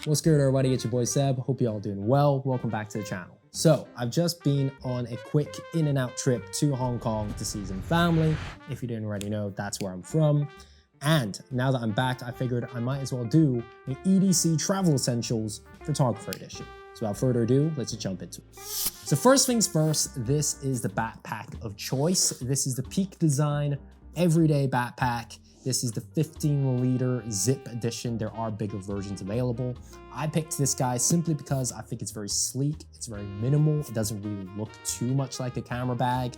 What's good, everybody? It's your boy Seb. Hope you all doing well. Welcome back to the channel. So I've just been on a quick in and out trip to Hong Kong to see some family. If you didn't already know, that's where I'm from. And now that I'm back, I figured I might as well do an EDC Travel Essentials Photographer Edition. So without further ado, let's just jump into it. So first things first, this is the backpack of choice. This is the Peak Design Everyday Backpack. This is the 15-liter zip edition. There are bigger versions available. I picked this guy simply because I think it's very sleek, it's very minimal, it doesn't really look too much like a camera bag,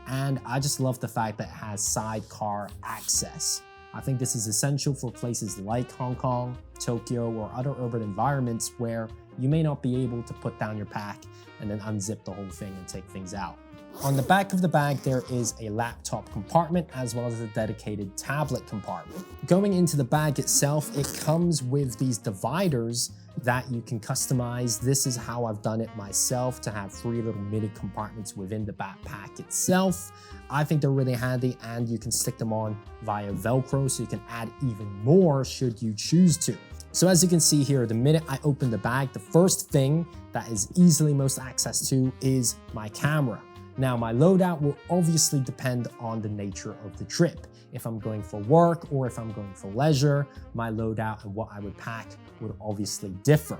and I just love the fact that it has sidecar access. I think this is essential for places like Hong Kong, Tokyo, or other urban environments where you may not be able to put down your pack and then unzip the whole thing and take things out. On the back of the bag, there is a laptop compartment as well as a dedicated tablet compartment. Going into the bag itself, it comes with these dividers that you can customize. This is how I've done it myself, to have 3 little mini compartments within the backpack itself. I think they're really handy, and you can stick them on via Velcro, so you can add even more should you choose to. So as you can see here, the minute I open the bag, the first thing that is easily most access to is my camera. Now, my loadout will obviously depend on the nature of the trip. If I'm going for work or if I'm going for leisure, my loadout and what I would pack would obviously differ.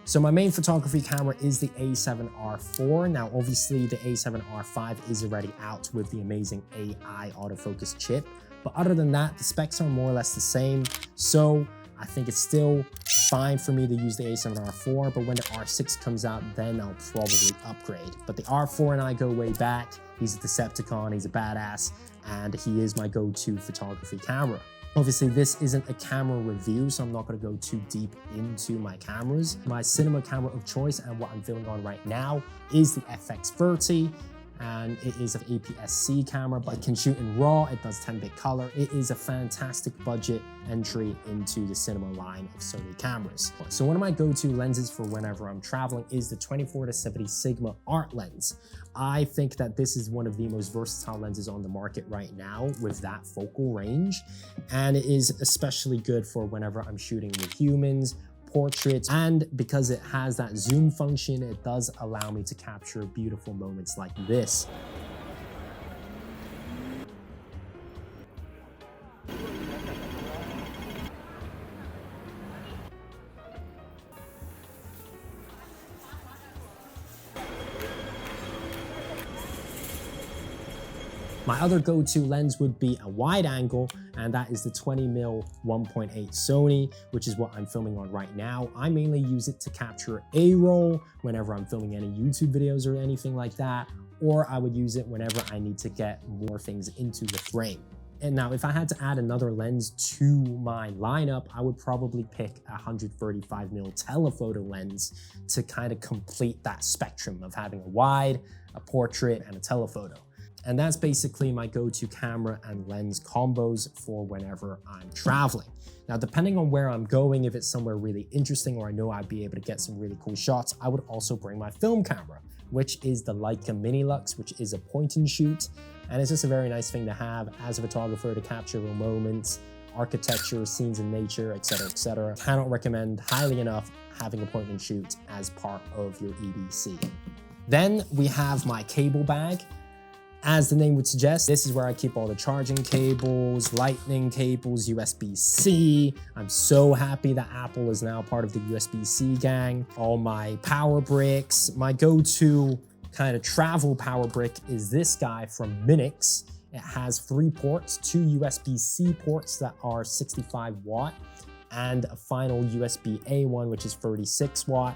So my main photography camera is the A7R IV. Now, obviously the A7R V is already out with the amazing AI autofocus chip. But other than that, the specs are more or less the same. So I think it's still fine for me to use the A7R IV, but when the R6 comes out, then I'll probably upgrade. But the R4 and I go way back. He's a Decepticon, he's a badass, and he is my go-to photography camera. Obviously, this isn't a camera review, so I'm not gonna go too deep into my cameras. My cinema camera of choice and what I'm filming on right now is the FX30. And it is an APS-C camera, but it can shoot in RAW, it does 10-bit color. It is a fantastic budget entry into the cinema line of Sony cameras. So one of my go-to lenses for whenever I'm traveling is the 24-70 Sigma art lens. I think that this is one of the most versatile lenses on the market right now with that focal range. And it is especially good for whenever I'm shooting with humans, portraits, and because it has that zoom function, it does allow me to capture beautiful moments like this. My other go-to lens would be a wide angle, and that is the 20mm 1.8 Sony, which is what I'm filming on right now. I mainly use it to capture A-roll whenever I'm filming any YouTube videos or anything like that, or I would use it whenever I need to get more things into the frame. And now, if I had to add another lens to my lineup, I would probably pick a 135mm telephoto lens to kind of complete that spectrum of having a wide, a portrait, and a telephoto. And that's basically my go-to camera and lens combos for whenever I'm traveling. Now, depending on where I'm going, if it's somewhere really interesting or I know I'd be able to get some really cool shots, I would also bring my film camera, which is the Leica Minilux, which is a point and shoot. And it's just a very nice thing to have as a photographer to capture real moments, architecture, scenes in nature, etc., etc. Cannot recommend highly enough having a point and shoot as part of your EDC. Then we have my cable bag. As the name would suggest, this is where I keep all the charging cables, lightning cables, USB-C. I'm so happy that Apple is now part of the USB-C gang. All my power bricks. My go-to kind of travel power brick is this guy from Minix. It has 3 ports, 2 USB-C ports that are 65 watt, and a final USB-A one, which is 36 watt.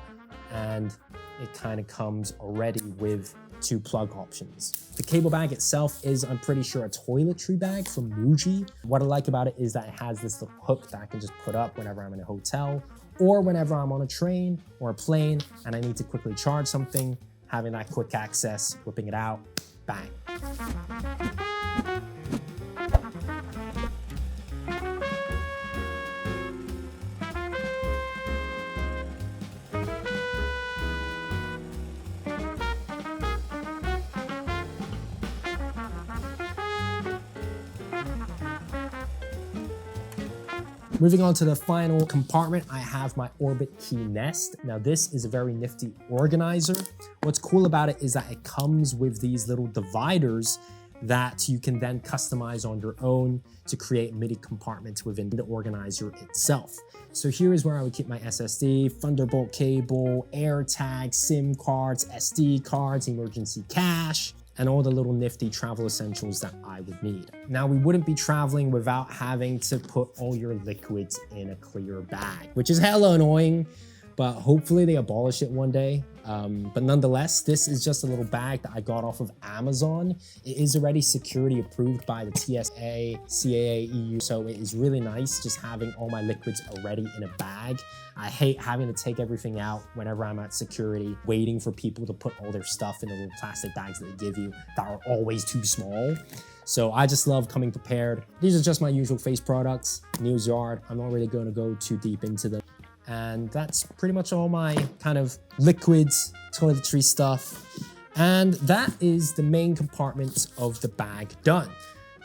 And it kind of comes already with 2 plug options. The cable bag itself is, I'm pretty sure, a toiletry bag from Muji. What I like about it is that it has this little hook that I can just put up whenever I'm in a hotel or whenever I'm on a train or a plane and I need to quickly charge something, having that quick access, whipping it out, bang. Moving on to the final compartment, I have my Orbitkey Nest. Now this is a very nifty organizer. What's cool about it is that it comes with these little dividers that you can then customize on your own to create MIDI compartments within the organizer itself. So here is where I would keep my SSD, Thunderbolt cable, AirTag, SIM cards, SD cards, emergency cache, and all the little nifty travel essentials that I would need. Now, we wouldn't be traveling without having to put all your liquids in a clear bag, which is hella annoying, but hopefully they abolish it one day. But nonetheless, this is just a little bag that I got off of Amazon. It is already security approved by the TSA, CAA, EU, so it is really nice just having all my liquids already in a bag. I hate having to take everything out whenever I'm at security, waiting for people to put all their stuff in the little plastic bags that they give you that are always too small. So I just love coming prepared. These are just my usual face products, Neil's Yard. I'm not really going to go too deep into them. And that's pretty much all my kind of liquids, toiletry stuff. And that is the main compartments of the bag done.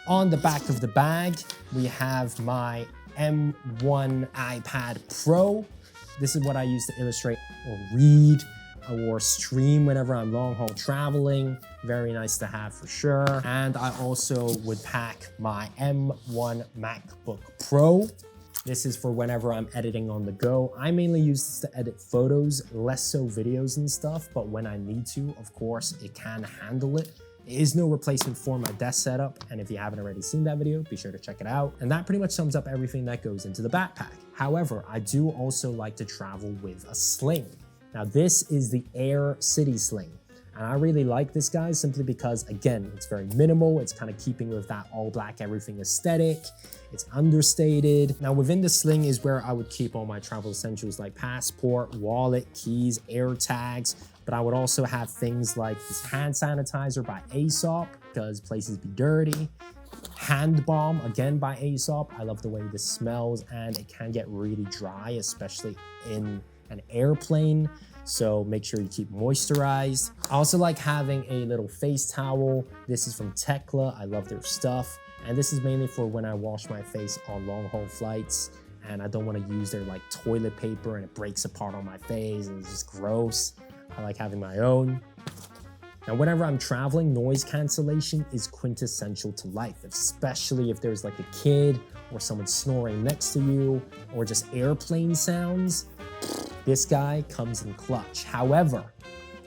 On the back of the bag, we have my M1 iPad Pro. This is what I use to illustrate or read or stream whenever I'm long haul traveling. Very nice to have for sure. And I also would pack my M1 MacBook Pro. This is for whenever I'm editing on the go. I mainly use this to edit photos, less so videos and stuff, but when I need to, of course, it can handle it. It is no replacement for my desk setup, and if you haven't already seen that video, be sure to check it out. And that pretty much sums up everything that goes into the backpack. However, I do also like to travel with a sling. Now this is the Aer City Sling. And I really like this guy simply because, again, it's very minimal. It's kind of keeping with that all black everything aesthetic. It's understated. Now within the sling is where I would keep all my travel essentials like passport, wallet, keys, air tags. But I would also have things like this hand sanitizer by Aesop because places be dirty. Hand balm, again by Aesop. I love the way this smells and it can get really dry, especially in an airplane. So make sure you keep moisturized. I also like having a little face towel. This is from Tekla. I love their stuff. And this is mainly for when I wash my face on long haul flights and I don't want to use their like toilet paper and it breaks apart on my face and it's just gross. I like having my own. Now, whenever I'm traveling, noise cancellation is quintessential to life, especially if there's like a kid or someone snoring next to you or just airplane sounds. This guy comes in clutch. However,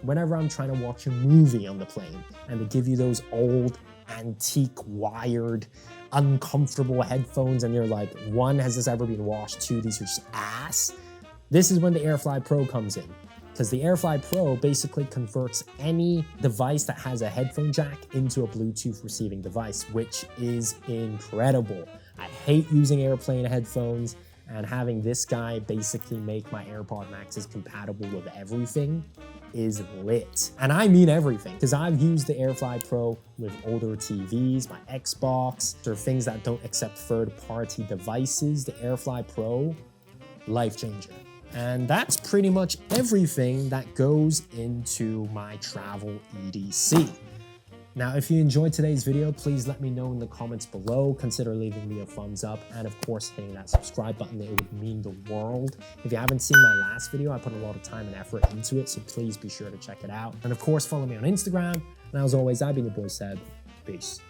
whenever I'm trying to watch a movie on the plane and they give you those old, antique, wired, uncomfortable headphones and you're like, one, has this ever been washed? Two, these are just ass. This is when the AirFly Pro comes in. Because the AirFly Pro basically converts any device that has a headphone jack into a Bluetooth receiving device, which is incredible. I hate using airplane headphones, and having this guy basically make my AirPod Maxes compatible with everything is lit. And I mean everything, because I've used the AirFly Pro with older TVs, my Xbox, or things that don't accept third-party devices. The AirFly Pro, life changer. And that's pretty much everything that goes into my travel EDC. Now, if you enjoyed today's video, please let me know in the comments below. Consider leaving me a thumbs up and of course hitting that subscribe button. It would mean the world. If you haven't seen my last video, I put a lot of time and effort into it, so please be sure to check it out. And of course, follow me on Instagram. And as always, I've been your boy Seb. Peace.